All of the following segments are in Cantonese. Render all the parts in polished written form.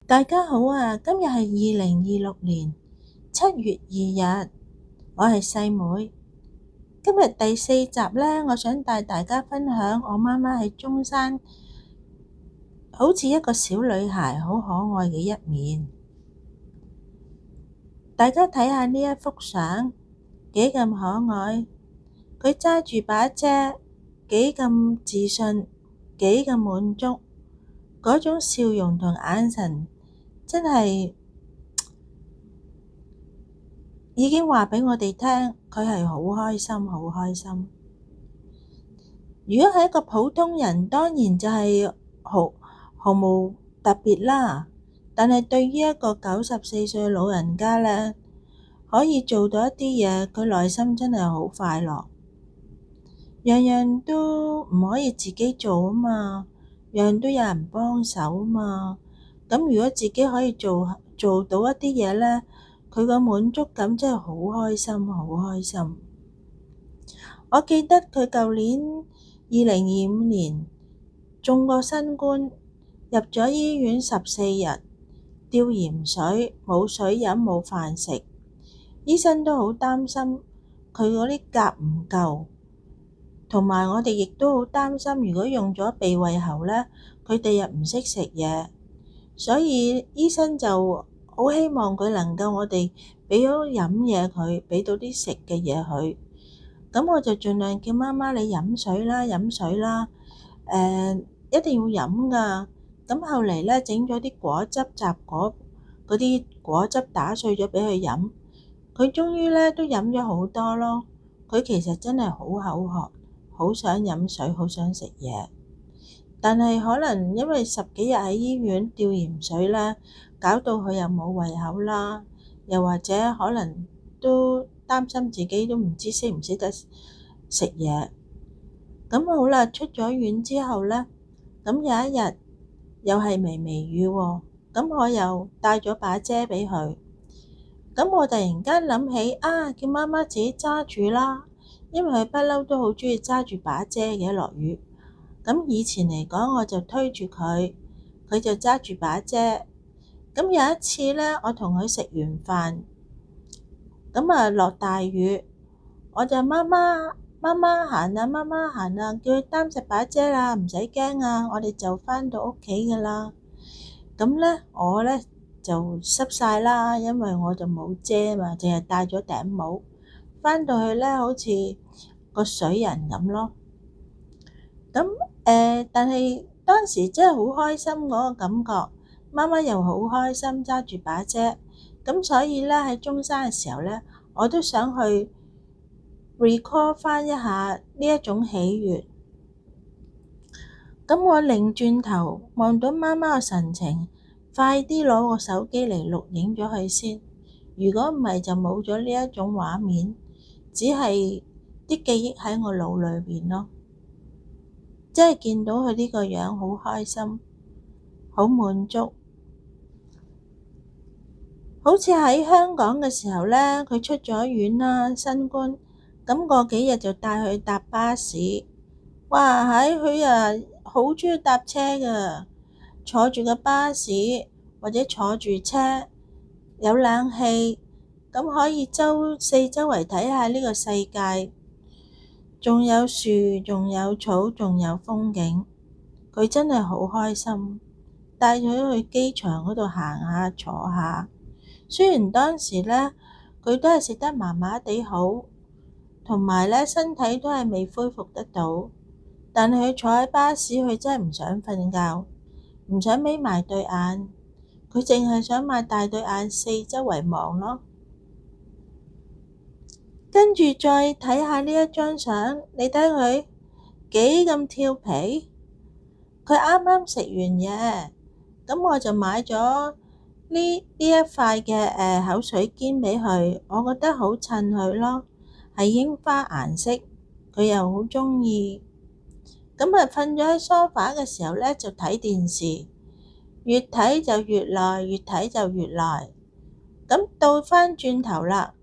大家好啊！今日係2026年7月2日，我係細妹。今日第4集呢，我想帶大家分享我媽媽喺中山好似一個小女孩好可愛嘅一面。大家睇下呢一幅相，幾咁可愛。佢揸住把遮，幾咁自信，幾咁滿足，嗰種笑容同眼神真係已經話畀我哋聽，佢係好開心，好開心。如果係一個普通人，當然就係毫無特別啦。但係對於一個94歲老人家呢，可以做到一啲嘢，佢內心真係好快樂。樣樣都唔可以自己做啊嘛，樣樣都有人幫手啊嘛。咁如果自己可以做到一啲嘢呢，佢個滿足感真係好開心，好開心。我記得佢舊年2025年中過新冠，入咗醫院14日，吊鹽水，冇水飲，冇飯食。醫生都好擔心佢嗰啲鉀唔夠，同埋我哋亦都好擔心，如果用咗鼻胃喉呢，佢第日唔識食嘢，所以醫生就好希望佢能夠我哋畀咗飲嘢佢，畀到啲食嘅嘢佢。咁我就盡量叫媽媽你飲水啦，飲水啦，一定要飲㗎。咁後嚟呢，整咗啲果汁雜果，嗰啲果汁打碎咗畀佢飲，佢終於呢都飲咗好多咯。佢其實真係好口渴，好想飲水，好想食嘢。但係可能因為10幾日喺醫院吊鹽水啦，搞到佢又冇胃口啦，又或者可能都擔心自己都唔知識唔識得食嘢。咁好啦，出咗院之後呢，咁有一日又係微微雨喎，咁我又帶咗把遮畀佢。咁我突然間諗起啊，叫媽媽自己揸住啦，因為佢不嬲都好鍾意揸住把遮嘅落雨。咁以前嚟講，我就推住佢，佢就揸住把遮。咁有一次呢，我同佢食完飯，咁啊落大雨，我就媽媽行啊，媽媽行啊，叫佢擔實把遮啦，唔使驚啊，我哋就返到屋企㗎啦。咁呢，我呢就濕晒啦，因為我就冇遮嘛，淨係戴咗頂帽。返到去呢，好似個水人咁咯。咁但係當時真係好開心嗰個感覺，媽媽又好開心揸住把遮。咁所以呢，喺中山嘅時候呢，我都想去 recall 返一下呢一種喜悅。咁我擰轉頭望到媽媽嘅神情，快啲攞個手機嚟錄影咗佢先。如果唔係就冇咗呢一種畫面，只係啲記憶喺我腦裏邊咯。即係見到佢呢個樣好開心，好滿足。好似喺香港嘅時候呢，佢出咗院啦，新冠，咁過幾日就帶佢搭巴士。哇！佢啊好鍾意搭車㗎，坐住個巴士或者坐住車，有冷氣，咁可以四周圍睇下呢個世界。仲有樹，仲有草，仲有風景，佢真係好開心。帶咗佢去機場嗰度行下坐下，雖然當時呢，佢都係食得麻麻地好，同埋呢身體都係未恢復得到，但係佢坐喺巴士，佢真係唔想瞓覺，唔想眯埋對眼，佢淨係想擘大對眼四周圍望咯。跟住再睇下呢一張相，你睇佢幾咁調皮。佢啱啱食完嘢，咁我就買咗呢一塊嘅口水肩畀佢，我覺得好襯佢咯，係櫻花顏色，佢又好鍾意。咁啊瞓咗喺梳化嘅時候呢，就睇電視，越睇就越耐，越睇就越耐。咁倒返轉頭啦。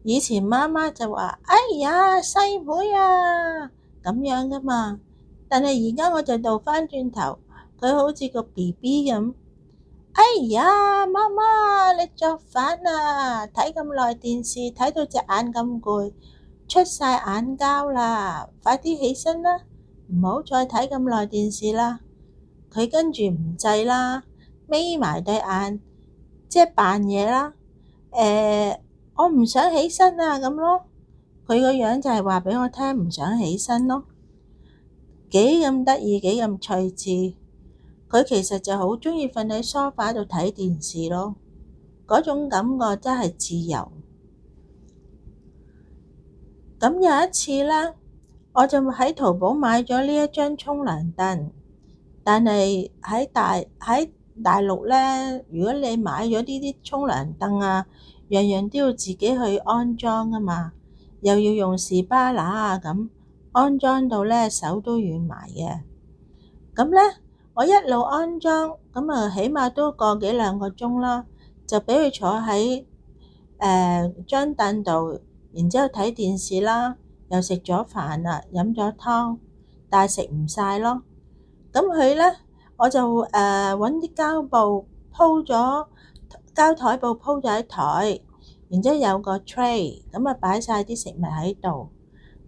以前媽媽就話：哎呀，細妹啊，咁樣噶嘛。但係而家我就倒返轉頭，佢好似個 BB 咁，哎呀，媽媽，你作反啦！睇咁耐電視，睇到隻眼咁攰，出晒眼膠啦！快啲起身啦，唔好再睇咁耐電視啦！佢跟住唔制啦，眯埋對眼，即係扮嘢啦。我唔想起身啊，咁咯。佢個樣就係話俾我聽唔想起身咯。幾咁得意，幾咁趣致。佢其實就好鍾意瞓喺梳化度睇電視咯，嗰種感覺真係自由。咁有一次咧，我就喺淘寶買咗呢一張沖涼凳，但係喺大陸咧，如果你買咗呢啲沖涼凳啊，樣樣都要自己去安裝啊嘛，又要用士巴拿啊咁，安裝到咧手都軟埋嘅。咁咧，我一路安裝，咁啊，起碼都個幾兩個鐘啦，就俾佢坐喺張凳度，然之後睇電視啦，又食咗飯啦，飲咗湯，但係食唔晒咯。咁佢咧，我就揾啲膠布鋪咗膠台布鋪咗喺台，然之後有個 tray，咁啊擺晒啲食物喺度。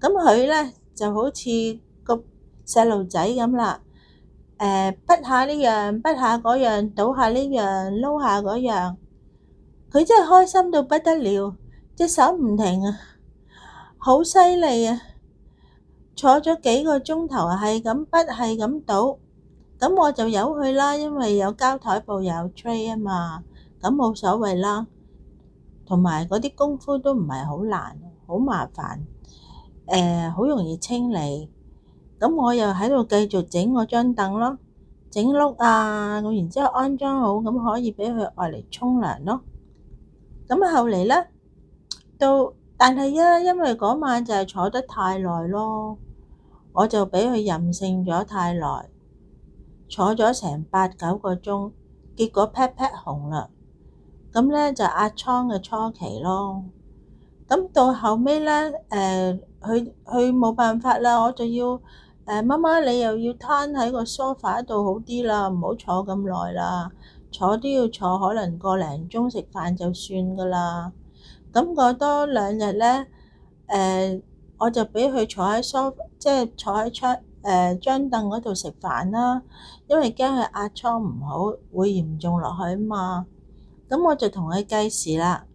咁佢咧就好似個細路仔咁啦。滗下呢樣，滗下嗰樣，倒下呢樣，撈下嗰樣，佢真係開心到不得了，隻手唔停啊，好犀利啊！坐咗幾個鐘頭，係咁滗，係咁倒，咁我就由佢啦，因為有膠台布有 tray 啊嘛，咁冇所謂啦。同埋嗰啲功夫都唔係好難，好麻煩，好容易清理。咁我又喺度繼續整我張凳咯，整碌啊，咁然之後安裝好，咁可以俾佢愛嚟沖涼咯。咁後嚟咧，但係啊，因為嗰晚就係坐得太耐咯，我就俾佢任性咗太耐，坐咗成8、9個鐘，結果 pat pat 紅啦。咁咧就壓瘡嘅初期咯。咁到後尾咧，佢冇辦法啦，我就要媽媽你又要攤喺個梳化度好啲啦，唔好坐咁耐啦，坐都要坐可能個零鐘食飯就算噶啦。咁過多2日咧，我就俾佢坐喺即係坐喺張凳嗰度食飯啦，因為驚佢壓瘡唔好，會嚴重落去啊嘛。咁我就同佢計時啦。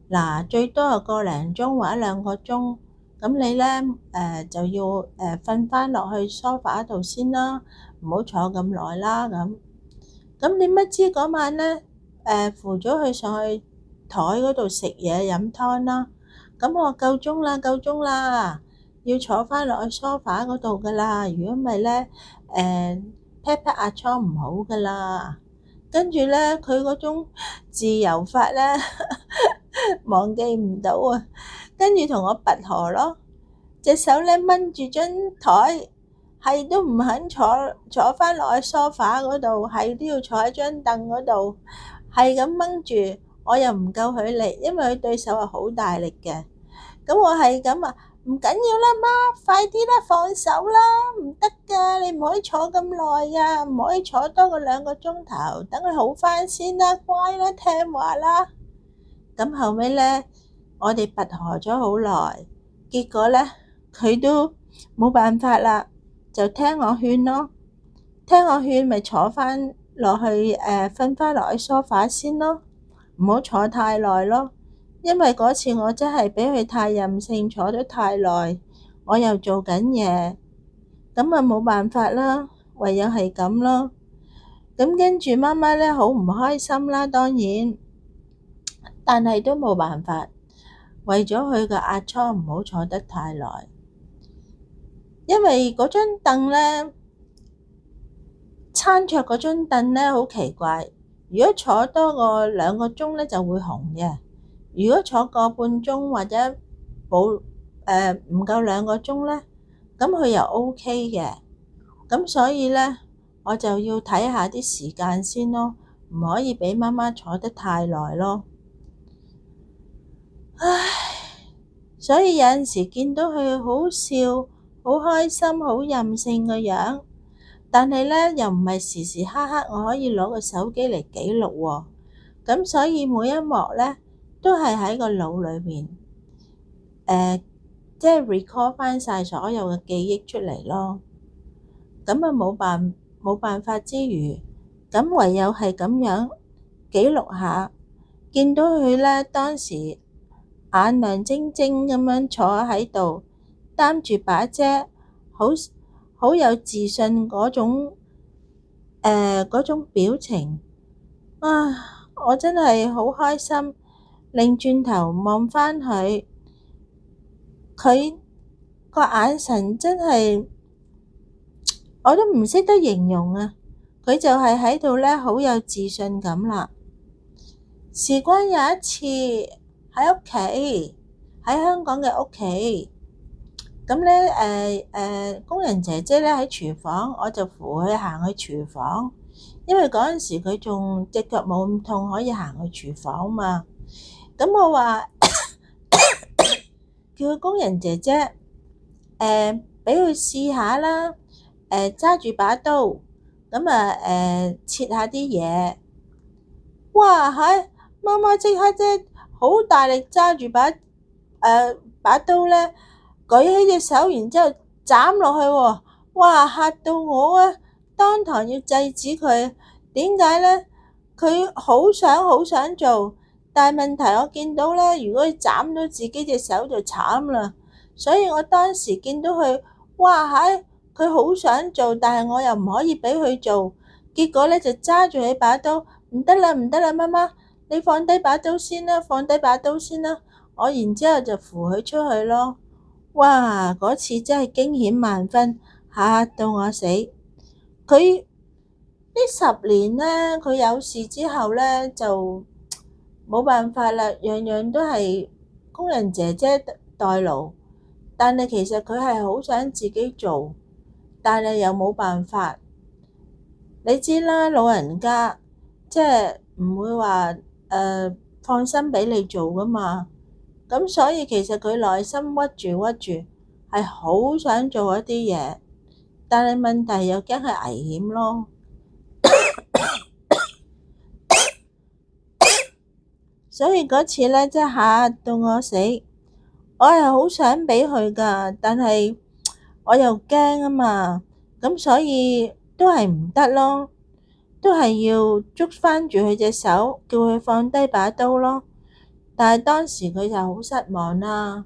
嗱，最多係個零鐘或者2個鐘，咁你咧就要瞓翻落去梳化度先啦，唔好坐咁耐啦咁。咁點不知嗰晚咧扶咗佢上去台嗰度食嘢飲湯啦。咁我話夠鐘啦，夠鐘啦，要坐翻落去梳化嗰度噶啦，如果唔係咧pat pat 壓瘡唔好噶啦。跟住咧佢嗰種自由法咧忘記唔到啊！跟住同我拔河咯，隻手咧掹住張台，係都唔肯坐翻落去梳化嗰度，係都要坐喺張凳嗰度，係咁掹住，我又唔夠佢力，因為佢對手係好大力嘅。咁我係咁啊，唔緊要啦，媽，快啲啦，放手啦，唔得噶，你唔可以坐咁耐噶，唔可以坐多過2個鐘頭，等佢好翻先啦，乖啦，聽話啦。咁後尾咧，我哋拔河咗好耐，結果咧佢都冇辦法啦，就聽我勸咯，聽我勸咪坐翻落去瞓翻落去梳化先咯，唔好坐太耐咯。因為嗰次我真係俾佢太任性，坐得太耐，我又做緊嘢，咁啊冇辦法啦，唯有係咁咯。咁跟住媽媽咧好唔開心啦，當然，但係都冇辦法，為咗佢嘅壓瘡唔好坐得太耐。因為嗰張凳咧，餐桌嗰張凳咧好奇怪，如果坐多過2個鐘咧就會紅嘅。如果坐個半鐘或者唔夠2個鐘咧，咁佢又 OK 嘅。咁所以咧，我就要睇下啲時間先咯，唔可以俾媽媽坐得太耐咯。唉，所以有陣時見到佢好笑、好開心、好任性嘅樣，但係咧又唔係時時刻刻我可以攞個手機嚟記錄喎。咁所以每一幕咧都係喺個腦裏面，即係 recall 翻晒所有嘅記憶出嚟咯。咁啊冇辦法之餘，咁唯有係咁樣記錄下，見到佢咧當時眼亮晶晶咁樣坐喺度，擔住把遮，好有自信嗰種表情啊！我真係好開心，擰轉頭望返佢，佢個眼神真係我都唔識得形容啊！佢就係喺度咧，好有自信咁啦。事關有一次喺屋企，喺香港嘅屋企，咁咧工人姐姐咧喺廚房，我就扶佢行去廚房，因為嗰陣時佢仲隻腳冇咁痛，可以行去廚房嘛。咁我話叫佢工人姐姐俾佢試下啦，揸住把刀，咁切下啲嘢。哇！媽媽即刻啫，好大力揸住把刀咧，舉起隻手，然之後斬落去喎。哇！嚇到我啊，當堂要制止佢。點解咧？佢好想做，但係問題我見到咧，如果佢斬到自己隻手就慘啦。所以我當時見到佢，哇！佢好想做，但係我又唔可以俾佢做。結果咧就揸住佢把刀，唔得啦，媽媽，你放低把刀先啦，放低把刀先啦。我然之後就扶佢出去咯。哇！嗰次真係驚險萬分，嚇到我死。佢呢10年咧，佢有事之後咧就冇辦法啦，樣樣都係工人姐姐代勞。但係其實佢係好想自己做，但係又冇辦法。你知啦，老人家即係唔會話放心俾你做噶嘛。咁所以其實佢內心屈住，係好想做一啲嘢，但係問題又驚係危險咯。所以嗰次咧，真係嚇到我死。我係好想俾佢噶，但係我又驚啊嘛，咁所以都係唔得咯，都係要捉翻住佢隻手，叫佢放低把刀咯。但係當時佢就好失望啦，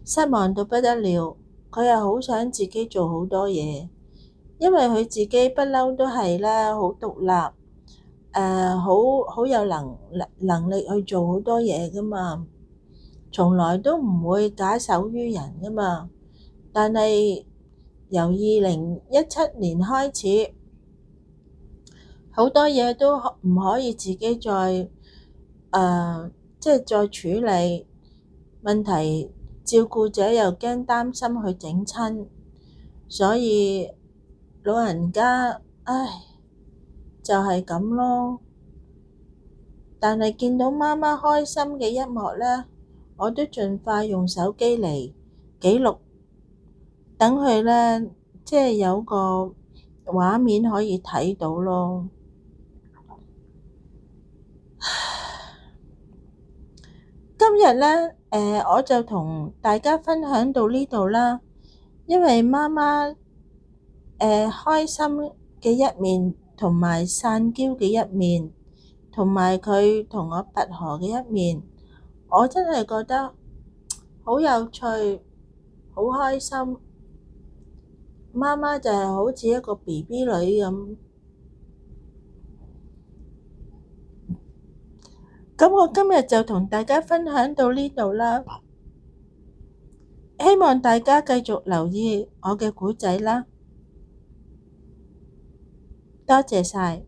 失望到不得了。佢又好想自己做好多嘢，因為佢自己不嬲都係咧好獨立，好有能力去做好多嘢噶嘛，從來都唔會假手於人噶嘛。但係由2017年開始，好多嘢都唔可以自己再即係再處理問題，照顧者又驚擔心佢整親，所以老人家唉就係咁咯。但係見到媽媽開心嘅一幕咧，我都盡快用手機嚟記錄，等佢咧即係有個畫面可以睇到咯。今日咧，我就同大家分享到呢度啦。因為媽媽開心嘅一面，同埋散嬌嘅一面，同埋佢同我拔河嘅一面，我真係覺得好有趣，好開心。媽媽就係好似一個 BB 女咁。咁我今日就同大家分享到呢度啦，希望大家繼續留意我嘅故仔啦，多謝晒。